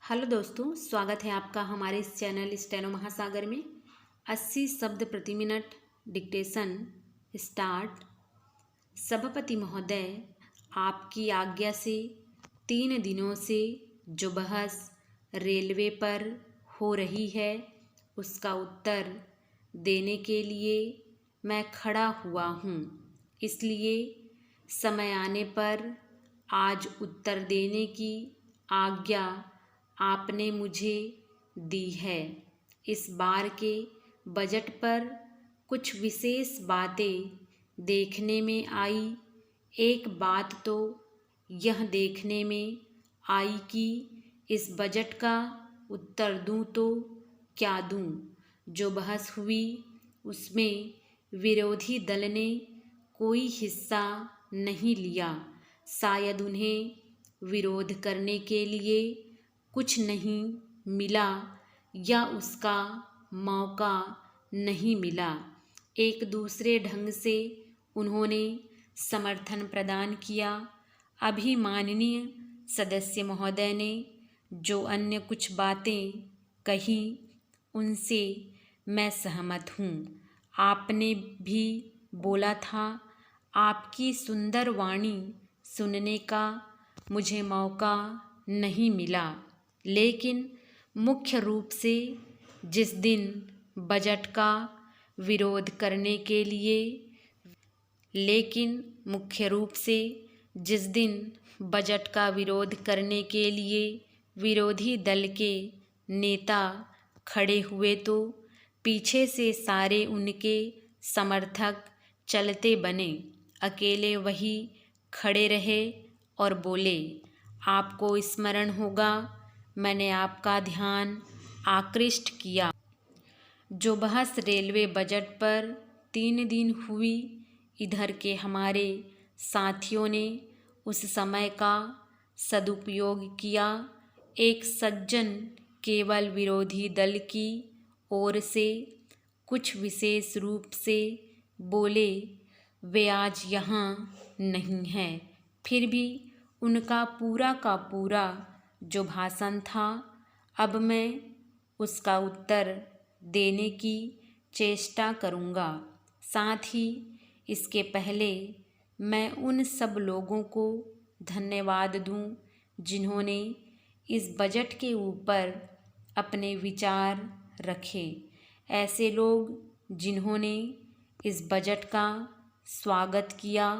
Hello दोस्तों, स्वागत है आपका हमारे इस चैनल स्टेनो महासागर में। 80 शब्द प्रति मिनट डिक्टेशन स्टार्ट। सभापति महोदय, आपकी आज्ञा से 3 दिनों से जो बहस रेलवे पर हो रही है उसका उत्तर देने के लिए मैं खड़ा हुआ हूँ। इसलिए समय आने पर आज उत्तर देने की आज्ञा आपने मुझे दी है। इस बार के बजट पर कुछ विशेष बातें देखने में आई। एक बात तो यह देखने में आई कि इस बजट का उत्तर दूं तो क्या दूं। जो बहस हुई उसमें विरोधी दल ने कोई हिस्सा नहीं लिया। शायद उन्हें विरोध करने के लिए कुछ नहीं मिला या उसका मौका नहीं मिला। एक दूसरे ढंग से उन्होंने समर्थन प्रदान किया। अभी माननीय सदस्य महोदय ने जो अन्य कुछ बातें कही उनसे मैं सहमत हूँ। आपने भी बोला था आपकी सुंदर वाणी सुनने का मुझे मौका नहीं मिला, लेकिन मुख्य रूप से जिस दिन बजट का विरोध करने के लिए विरोधी दल के नेता खड़े हुए तो पीछे से सारे उनके समर्थक चलते बने। अकेले वही खड़े रहे और बोले, आपको स्मरण होगा मैंने आपका ध्यान आकृष्ट किया। जो बहस रेलवे बजट पर 3 दिन हुई, इधर के हमारे साथियों ने उस समय का सदुपयोग किया। एक सज्जन केवल विरोधी दल की ओर से कुछ विशेष रूप से बोले, वे आज यहाँ नहीं हैं। फिर भी उनका पूरा का पूरा जो भाषण था, अब मैं उसका उत्तर देने की चेष्टा करूँगा। साथ ही इसके पहले मैं उन सब लोगों को धन्यवाद दूँ जिन्होंने इस बजट के ऊपर अपने विचार रखे। ऐसे लोग जिन्होंने इस बजट का स्वागत किया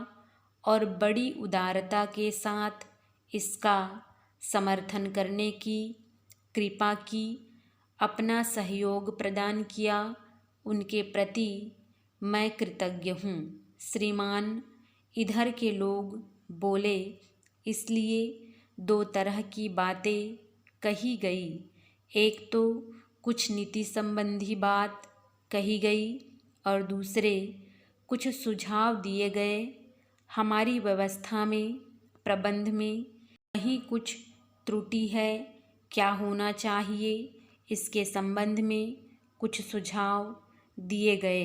और बड़ी उदारता के साथ इसका समर्थन करने की कृपा की, अपना सहयोग प्रदान किया, उनके प्रति मैं कृतज्ञ हूँ। श्रीमान, इधर के लोग बोले, इसलिए 2 तरह की बातें कही गई। एक तो कुछ नीति संबंधी बात कही गई और दूसरे कुछ सुझाव दिए गए। हमारी व्यवस्था में, प्रबंध में कहीं कुछ त्रुटि है, क्या होना चाहिए, इसके संबंध में कुछ सुझाव दिए गए।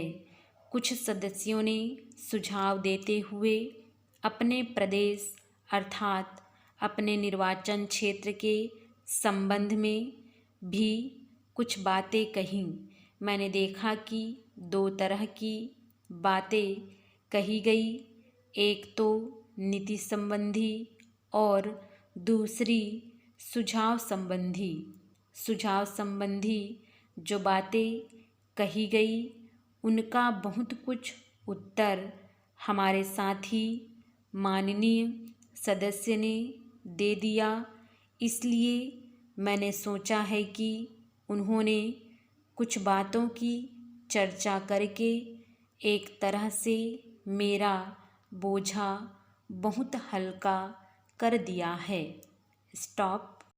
कुछ सदस्यों ने सुझाव देते हुए अपने प्रदेश अर्थात अपने निर्वाचन क्षेत्र के संबंध में भी कुछ बातें कहीं। मैंने देखा कि 2 तरह की बातें कही गई। एक तो नीति संबंधी और दूसरी सुझाव संबंधी जो बातें कही गई उनका बहुत कुछ उत्तर हमारे साथी माननीय सदस्य ने दे दिया। इसलिए मैंने सोचा है कि उन्होंने कुछ बातों की चर्चा करके एक तरह से मेरा बोझा बहुत हल्का कर दिया है। स्टॉप।